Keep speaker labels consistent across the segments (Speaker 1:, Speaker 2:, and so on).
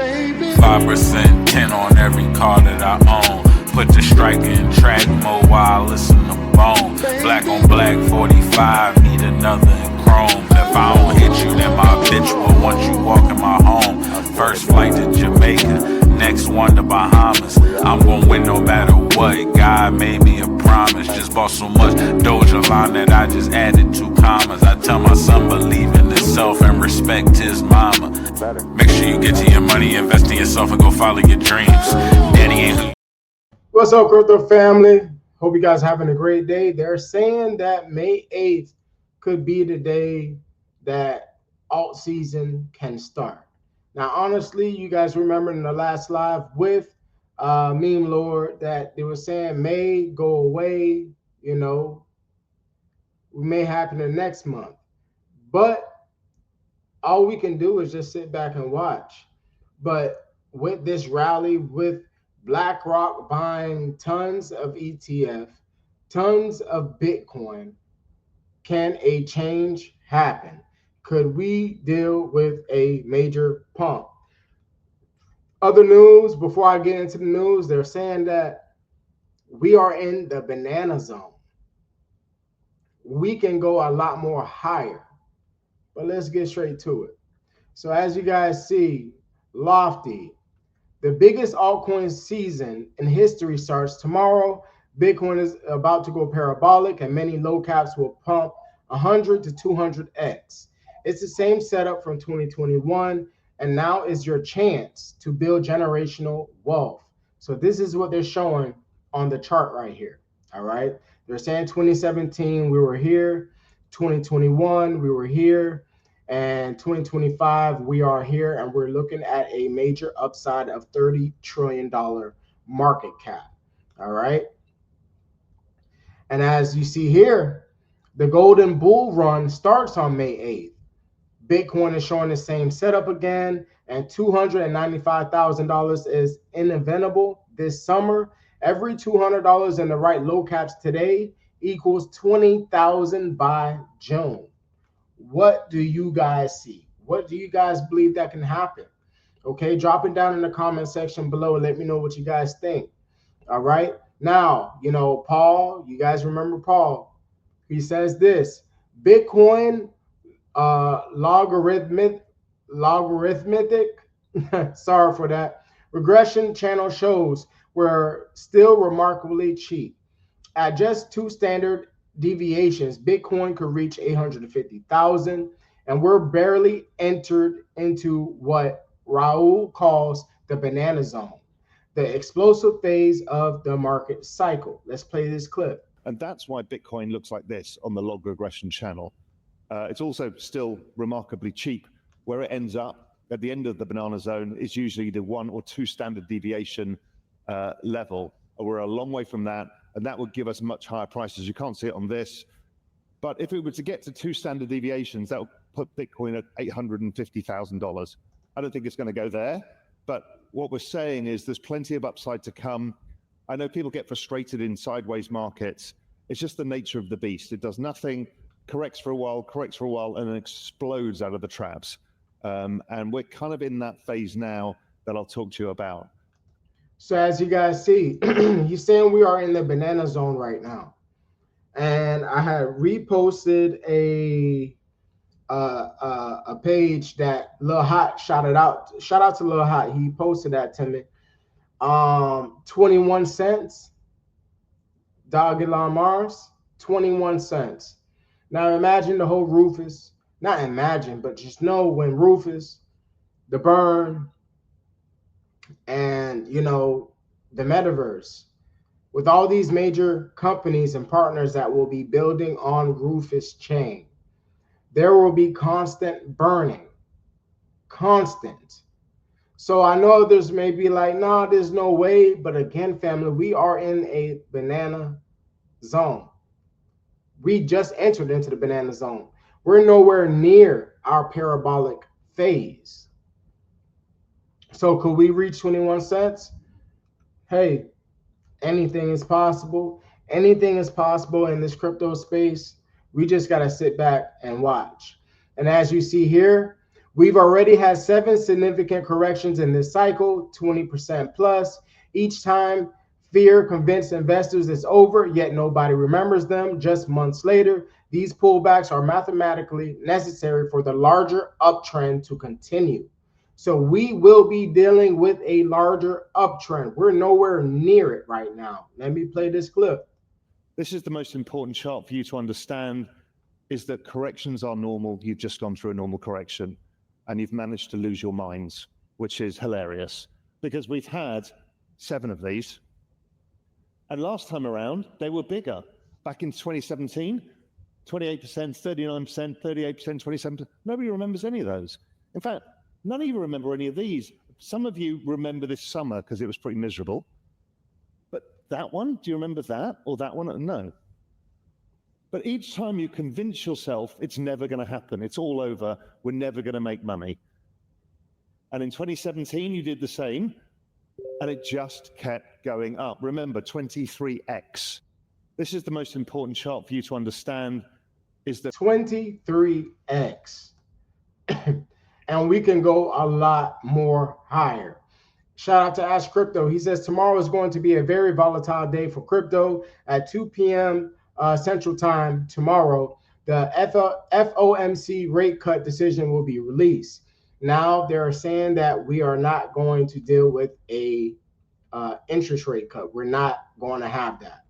Speaker 1: 5%, 10 on every car that I own. Put the strike in track mode while I listen to Bone. Black on black, 45, need another in chrome. If I don't hit you, then my bitch will want you walking my home. First flight to Jamaica, next one to Bahamas. I'm gonna win no matter what, God made me a promise. Just bought so much dogelon that I just added 2 commas. I tell my son believe in himself and respect his mama. Make sure you get to your money, invest in yourself, and go follow your dreams. Danny ain't.
Speaker 2: What's up, crypto family? Hope you guys are having a great day. They're saying that May 8th could be the day that alt season can start. Now, honestly, you guys remember in the last live with Meme Lord that they were saying May go away, you know, it may happen the next month. But all we can do is just sit back and watch. But with this rally, with BlackRock buying tons of ETF, tons of Bitcoin, can a change happen? Could we deal with a major pump? Other news, before I get into the news, they're saying that we are in the banana zone. We can go a lot more higher, but let's get straight to it. So as you guys see, Lofty, the biggest altcoin season in history starts tomorrow. Bitcoin is about to go parabolic and many low caps will pump 100 to 200x. It's the same setup from 2021, and now is your chance to build generational wealth. So this is what they're showing on the chart right here. All right. They're saying 2017, we were here. 2021, we were here. And 2025, we are here, and we're looking at a major upside of $30 trillion market cap. All right. And as you see here, the golden bull run starts on May 8th. Bitcoin is showing the same setup again, and $295,000 is inevitable this summer. Every $200 in the right low caps today equals $20,000 by June. What do you guys see? What do you guys believe that can happen? Okay, drop it down in the comment section below. Let me know what you guys think. All right. Now, you know, Paul, you guys remember Paul. He says this: Bitcoin logarithmic sorry for that, regression channel shows we're still remarkably cheap. At just 2 standard deviations, Bitcoin could reach 850,000, and we're barely entered into what Raul calls the banana zone, the explosive phase of the market cycle. Let's play this clip.
Speaker 3: And that's why Bitcoin looks like this on the log regression channel. It's also still remarkably cheap. Where it ends up at the end of the banana zone is usually the 1 or 2 standard deviation level. We're a long way from that, and that would give us much higher prices. You can't see it on this, but if it were to get to 2 standard deviations, that would put Bitcoin at $850,000. I don't think it's going to go there, but what we're saying is there's plenty of upside to come. I know people get frustrated in sideways markets. It's just the nature of the beast. It does nothing, corrects for a while, and then explodes out of the traps. And we're kind of in that phase now that I'll talk to you about.
Speaker 2: So as you guys see, he's saying we are in the banana zone right now. And I had reposted a page that Lil Hot shouted out. Shout out to Lil Hot. He posted that to me. 21 cents. dogelon-mars, 21 cents. Now imagine the whole Rufus, not imagine, but just know when Rufus, the Burn, and you know, the metaverse, with all these major companies and partners that will be building on Rufus chain, there will be constant burning, constant. So I know others may be like, nah, there's no way. But again, family, we are in a banana zone. We just entered into the banana zone. We're nowhere near our parabolic phase. So could we reach 21 cents? Hey, anything is possible. Anything is possible in this crypto space. We just got to sit back and watch. And as you see here, We've already had 7 significant corrections in this cycle, 20% plus. Each time, fear convinced investors it's over, yet nobody remembers them. Just months later, these pullbacks are mathematically necessary for the larger uptrend to continue. So we will be dealing with a larger uptrend. We're nowhere near it right now. Let me play this clip.
Speaker 3: This is the most important chart for you to understand, is that corrections are normal. You've just gone through a normal correction and you've managed to lose your minds, which is hilarious because we've had 7 of these. And last time around, they were bigger. Back in 2017, 28%, 39%, 38%, 27%. Nobody remembers any of those. In fact, none of you remember any of these. Some of you remember this summer because it was pretty miserable. But that one, do you remember that? Or that one? No. But each time you convince yourself it's never going to happen, it's all over, we're never going to make money. And in 2017, you did the same, and it just kept going up. Remember, 23x. This is the most important chart for you to understand, is that
Speaker 2: 23x. And we can go a lot more higher. Shout out to Ash Crypto. He says tomorrow is going to be a very volatile day for crypto. At 2 p.m. Central Time tomorrow, the FOMC rate cut decision will be released. Now they're saying that we are not going to deal with a interest rate cut. We're not going to have that.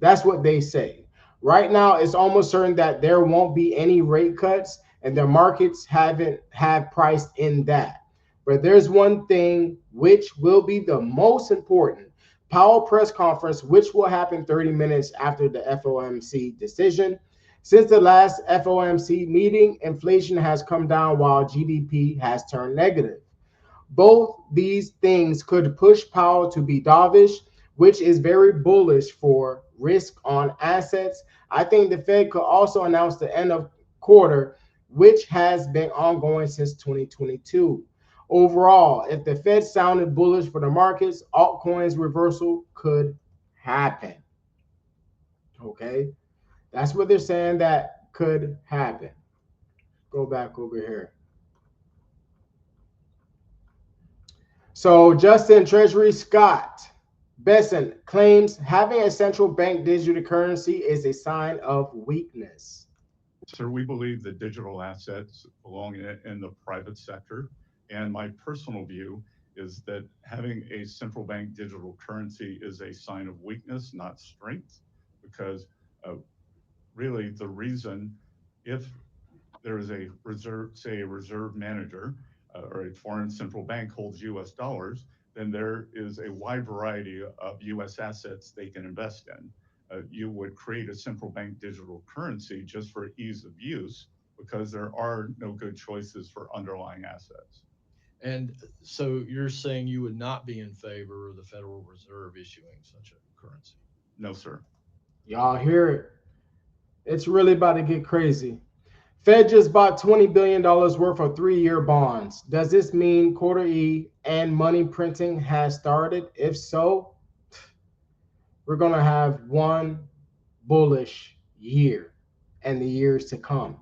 Speaker 2: That's what they say. Right now, it's almost certain that there won't be any rate cuts, and the markets have priced in that. But there's one thing which will be the most important. Powell press conference, which will happen 30 minutes after the FOMC decision. Since the last FOMC meeting, inflation has come down while GDP has turned negative. Both these things could push Powell to be dovish, which is very bullish for risk on assets. I think the Fed could also announce the end of quarter, which has been ongoing since 2022. Overall, if the Fed sounded bullish for the markets, altcoins reversal could happen. Okay, that's what they're saying that could happen. Go back over here. So Justin Treasury Scott Besson claims having a central bank digital currency is a sign of weakness.
Speaker 4: Sir, we believe that digital assets belong in the private sector. And my personal view is that having a central bank digital currency is a sign of weakness, not strength, because really the reason, if there is a reserve, say a reserve manager or a foreign central bank holds US dollars, then there is a wide variety of US assets they can invest in. You would create a central bank digital currency just for ease of use because there are no good choices for underlying assets.
Speaker 5: And so you're saying you would not be in favor of the Federal Reserve issuing such a currency?
Speaker 4: No, sir.
Speaker 2: Y'all hear it. It's really about to get crazy. Fed just bought $20 billion worth of 3-year bonds. Does this mean quarter E and money printing has started? If so, we're going to have one bullish year and the years to come.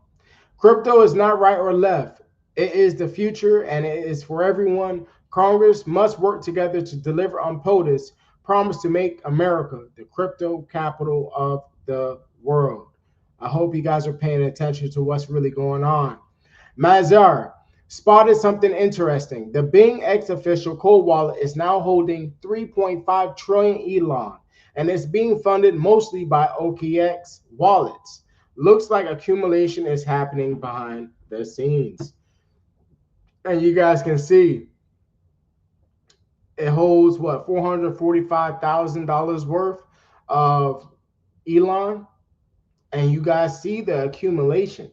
Speaker 2: Crypto is not right or left. It is the future, and it is for everyone. Congress must work together to deliver on POTUS promise to make America the crypto capital of the world. I hope you guys are paying attention to what's really going on. Mazar spotted something interesting. The Bing X official cold wallet is now holding 3.5 trillion Elon, and it's being funded mostly by OKX wallets. Looks like accumulation is happening behind the scenes. And you guys can see it holds what, $445,000 worth of Elon. And you guys see the accumulation.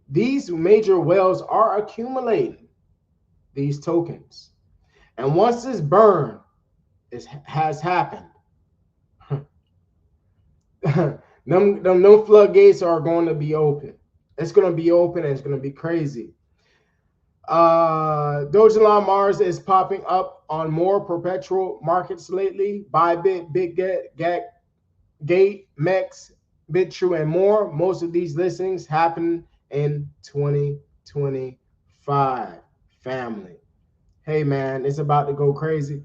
Speaker 2: These major whales are accumulating these tokens. And once this burn has happened, them floodgates are going to be open. It's going to be open and it's going to be crazy. Dogelon-Mars is popping up on more perpetual markets lately. Bybit, Gate, Mex, BitTrue, and more. Most of these listings happen in 2022. 2025. Family. Hey, man, it's about to go crazy.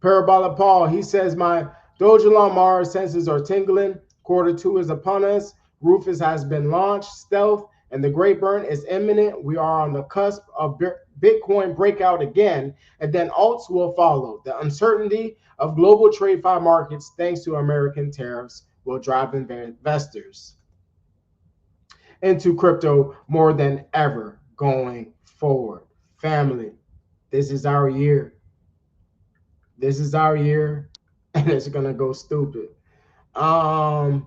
Speaker 2: Parabolic Paul, he says, my dogelon-mars senses are tingling. Quarter 2 is upon us. Rufus has been launched. Stealth and the great burn is imminent. We are on the cusp of Bitcoin breakout again, and then alts will follow. The uncertainty of global trade fi markets, thanks to American tariffs, will drive investors into crypto more than ever going forward. Family, this is our year. This is our year, and it's gonna go stupid. And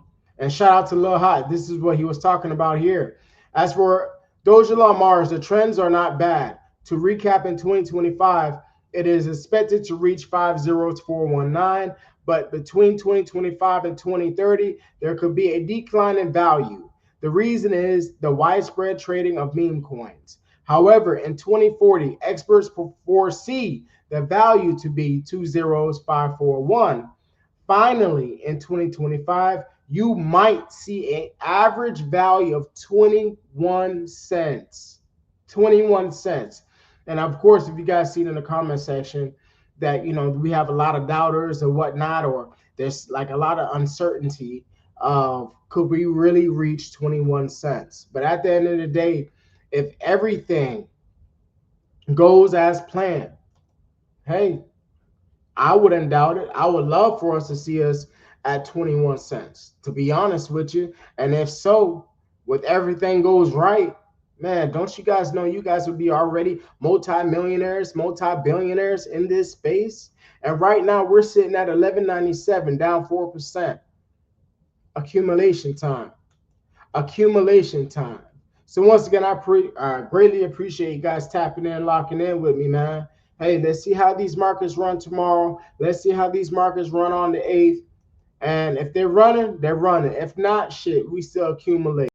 Speaker 2: shout out to Lil Hot. This is what he was talking about here. As for dogelon-mars, the trends are not bad. To recap, in 2025, it is expected to reach 50419, but between 2025 and 2030, there could be a decline in value. The reason is the widespread trading of meme coins. However, in 2040, experts foresee the value to be 20541. Finally, in 2025, you might see an average value of 21 cents. 21 cents. And of course, if you guys see it in the comment section that, we have a lot of doubters or whatnot, or there's like a lot of uncertainty of could we really reach 21 cents? But at the end of the day, if everything goes as planned, hey, I wouldn't doubt it. I would love for us to see us at 21 cents, to be honest with you. And if so, with everything goes right, man, don't you guys know you guys would be already multi-millionaires, multi-billionaires in this space? And right now we're sitting at 11.97, down 4%. Accumulation time. Accumulation time. So once again, I greatly appreciate you guys tapping in, locking in with me, man. Hey, let's see how these markets run tomorrow. Let's see how these markets run on the 8th. And if they're running, they're running. If not, shit, we still accumulate.